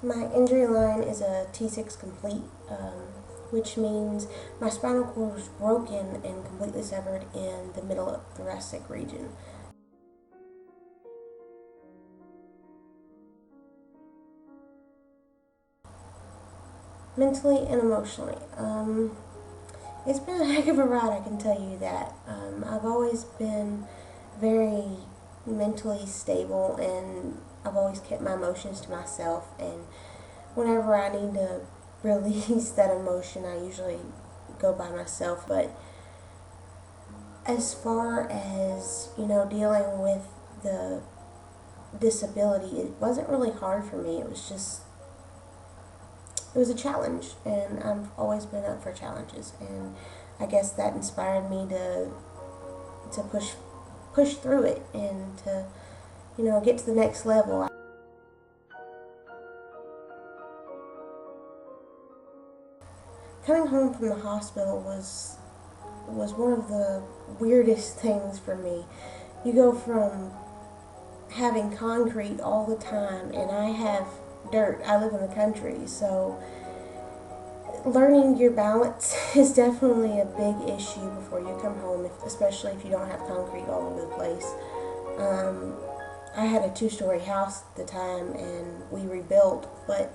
My injury line is a T6 complete, which means my spinal cord was broken and completely severed in the middle thoracic region. Mentally and emotionally. It's been a heck of a ride, I can tell you that. I've always been very mentally stable, and I've always kept my emotions to myself, and whenever I need to release that emotion, I usually go by myself. But as far as, dealing with the disability, it wasn't really hard for me. It was a challenge, and I've always been up for challenges, and I guess that inspired me to push through it and to get to the next level. Coming home from the hospital was one of the weirdest things for me. You go from having concrete all the time, and I have dirt. I live in the country, so learning your balance is definitely a big issue before you come home, especially if you don't have concrete all over the place. I had a 2-story house at the time, and we rebuilt, but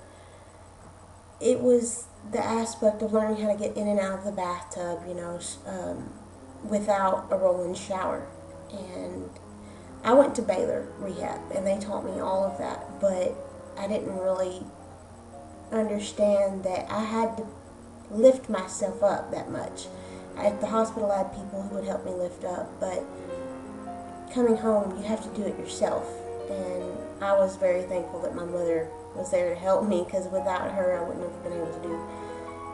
it was the aspect of learning how to get in and out of the bathtub, without a roll-in shower. And I went to Baylor Rehab, and they taught me all of that, but I didn't really understand that I had to lift myself up that much. At the hospital, I had people who would help me lift up, but coming home, you have to do it yourself. And I was very thankful that my mother was there to help me, because without her, I wouldn't have been able to do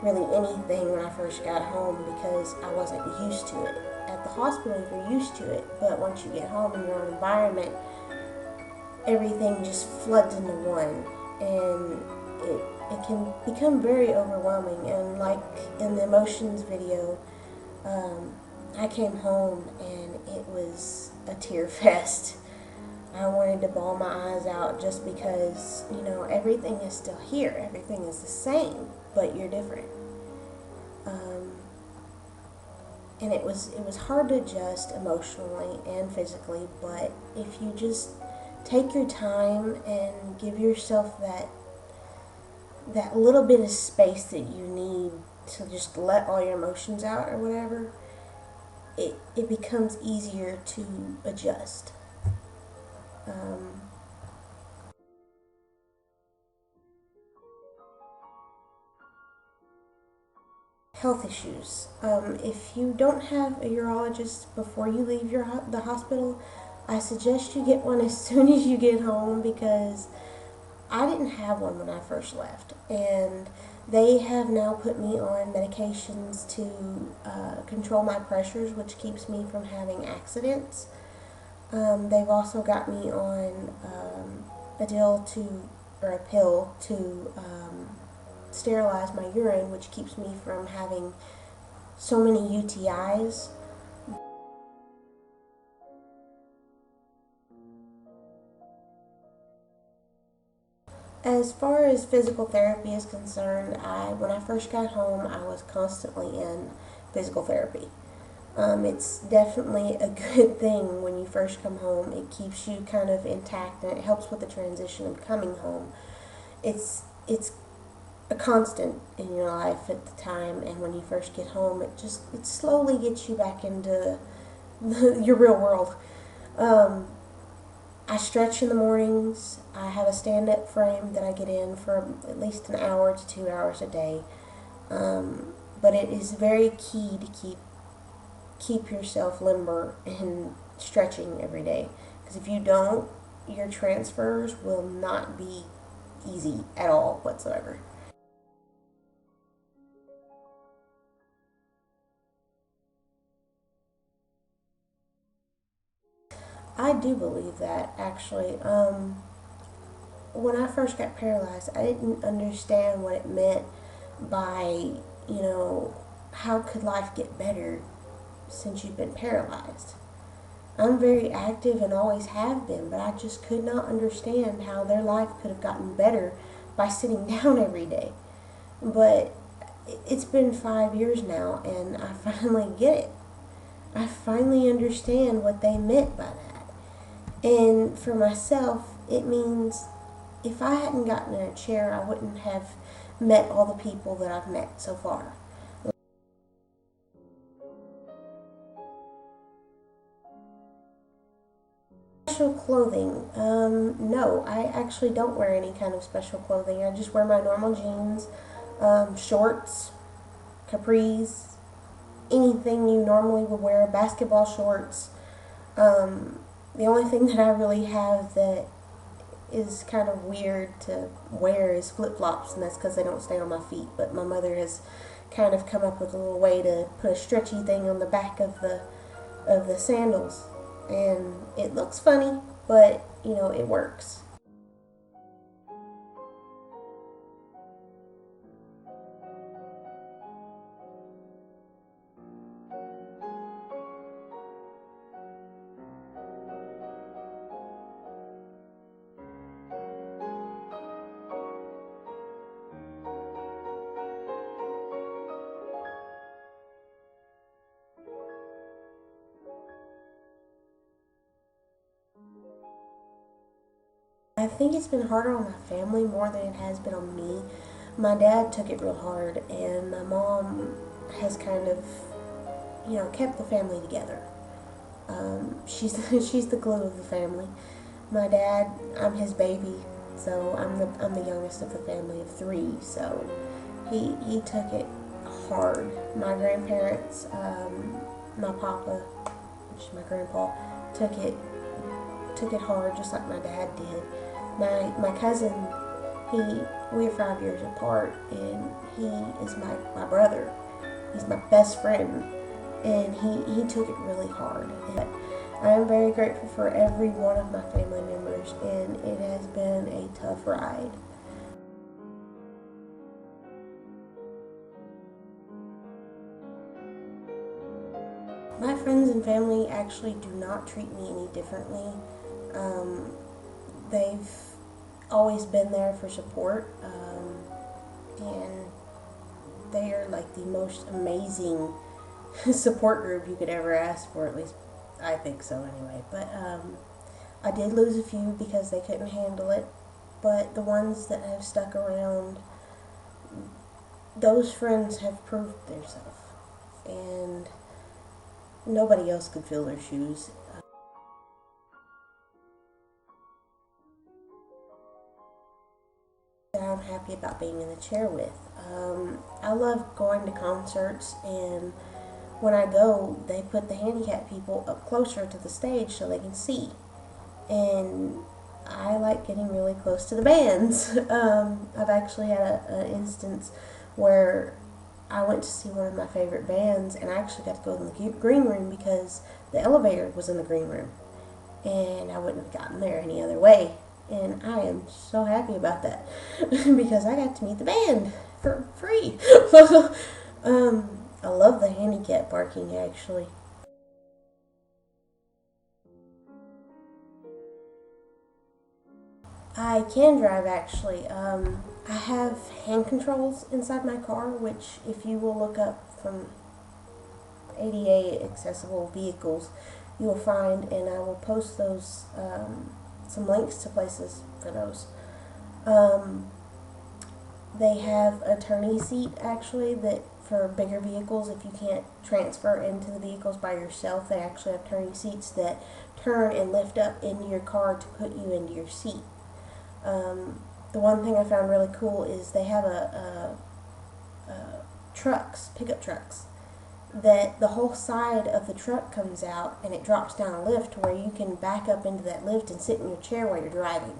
really anything when I first got home, because I wasn't used to it. At the hospital, you're used to it, but once you get home in your own environment, everything just floods into one, and it can become very overwhelming. And like in the emotions video, I came home and it was a tear fest. I wanted to bawl my eyes out, just because, everything is still here. Everything is the same, but you're different. And it was hard to adjust emotionally and physically, but if you just take your time and give yourself that little bit of space that you need to just let all your emotions out or whatever, it becomes easier to adjust. Health issues. If you don't have a urologist before you leave the hospital, I suggest you get one as soon as you get home, because I didn't have one when I first left, and they have now put me on medications to control my pressures, which keeps me from having accidents. They've also got me on a pill to sterilize my urine, which keeps me from having so many UTIs. As far as physical therapy is concerned, when I first got home, I was constantly in physical therapy. It's definitely a good thing when you first come home. It keeps you kind of intact, and it helps with the transition of coming home. It's a constant in your life at the time, and when you first get home, it slowly gets you back into your real world. I stretch in the mornings. I have a stand-up frame that I get in for at least an hour to 2 hours a day. But it is very key to keep yourself limber and stretching every day. Because if you don't, your transfers will not be easy at all whatsoever. I do believe that, actually. When I first got paralyzed, I didn't understand what it meant by, how could life get better since you've been paralyzed. I'm very active and always have been, but I just could not understand how their life could have gotten better by sitting down every day. But it's been 5 years now, and I finally get it. I finally understand what they meant by that. And for myself, it means if I hadn't gotten in a chair, I wouldn't have met all the people that I've met so far. Special clothing? No, I actually don't wear any kind of special clothing. I just wear my normal jeans, shorts, capris, anything you normally would wear, basketball shorts. The only thing that I really have that is kind of weird to wear is flip-flops, and that's because they don't stay on my feet. But my mother has kind of come up with a little way to put a stretchy thing on the back of the sandals, and it looks funny, but you know, it works. I think it's been harder on my family more than it has been on me. My dad took it real hard, and my mom has kind of, kept the family together. She's she's the glue of the family. My dad, I'm his baby, so I'm the youngest of the family of three. So he took it hard. My grandparents, my papa, which is my grandpa, took it hard just like my dad did. My cousin, we're 5 years apart, and he is my brother. He's my best friend, and he took it really hard. And I am very grateful for every one of my family members, and it has been a tough ride. My friends and family actually do not treat me any differently. They've always been there for support, and they are like the most amazing support group you could ever ask for. At least I think so anyway. But I did lose a few because they couldn't handle it, but the ones that have stuck around, those friends have proved themselves, and nobody else could fill their shoes. That I'm happy about being in the chair with. I love going to concerts, and when I go, they put the handicapped people up closer to the stage so they can see. And I like getting really close to the bands. I've actually had an instance where I went to see one of my favorite bands, and I actually got to go in the green room because the elevator was in the green room, and I wouldn't have gotten there any other way. And I am so happy about that because I got to meet the band for free. I love the handicap parking, actually. I can drive, actually. I have hand controls inside my car, which if you will look up from ADA accessible vehicles, you will find, and I will post those, some links to places for those. They have a turning seat, actually, that for bigger vehicles, if you can't transfer into the vehicles by yourself, they actually have turning seats that turn and lift up into your car to put you into your seat. The one thing I found really cool is they have pickup trucks, that the whole side of the truck comes out and it drops down a lift where you can back up into that lift and sit in your chair while you're driving,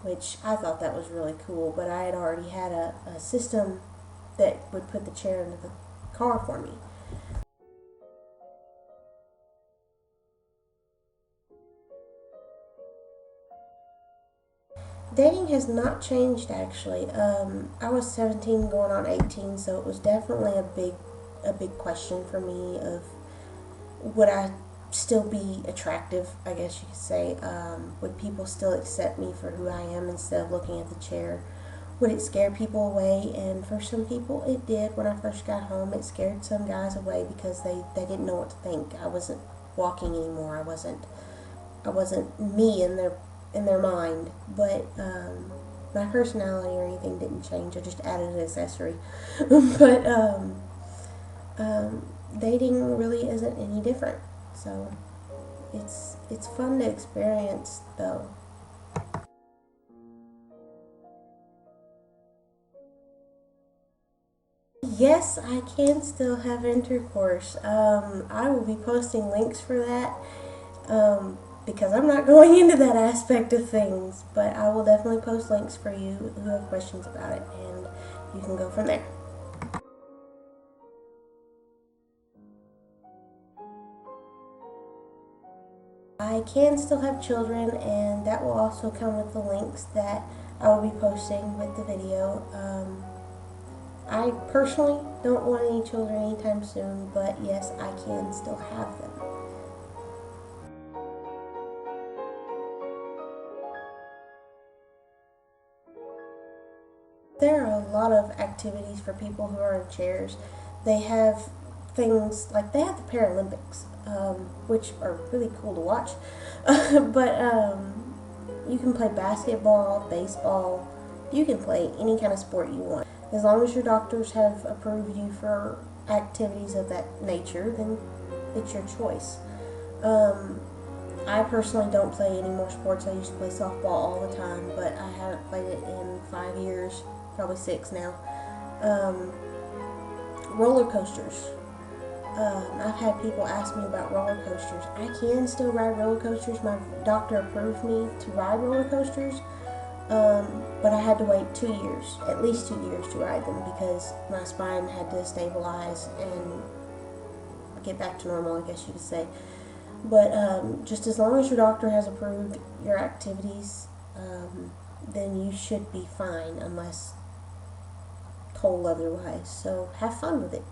which I thought that was really cool. But I had already had a system that would put the chair into the car for me. Dating has not changed, actually. I was 17 going on 18, so it was definitely a big question for me of would I still be attractive, I guess you could say. Would people still accept me for who I am instead of looking at the chair? would it scare people away? And for some people it did. When I first got home, it scared some guys away because they didn't know what to think. I wasn't walking anymore. I wasn't me in their mind. But my personality or anything didn't change. I just added an accessory. But dating really isn't any different. So it's fun to experience though. Yes, I can still have intercourse. I will be posting links for that because I'm not going into that aspect of things, but I will definitely post links for you who have questions about it, and you can go from there. I can still have children, and that will also come with the links that I will be posting with the video. I personally don't want any children anytime soon, but yes, I can still have them. There are a lot of activities for people who are in chairs. They have things like they have the Paralympics, which are really cool to watch. But you can play basketball, baseball. You can play any kind of sport you want. As long as your doctors have approved you for activities of that nature, then it's your choice. I personally don't play any more sports. I used to play softball all the time, but I haven't played it in 5 years, probably 6 now. Roller coasters. I've had people ask me about roller coasters. I can still ride roller coasters. My doctor approved me to ride roller coasters, but I had to wait 2 years, at least 2 years, to ride them because my spine had to stabilize and get back to normal, I guess you could say. But just as long as your doctor has approved your activities, then you should be fine unless told otherwise. So have fun with it.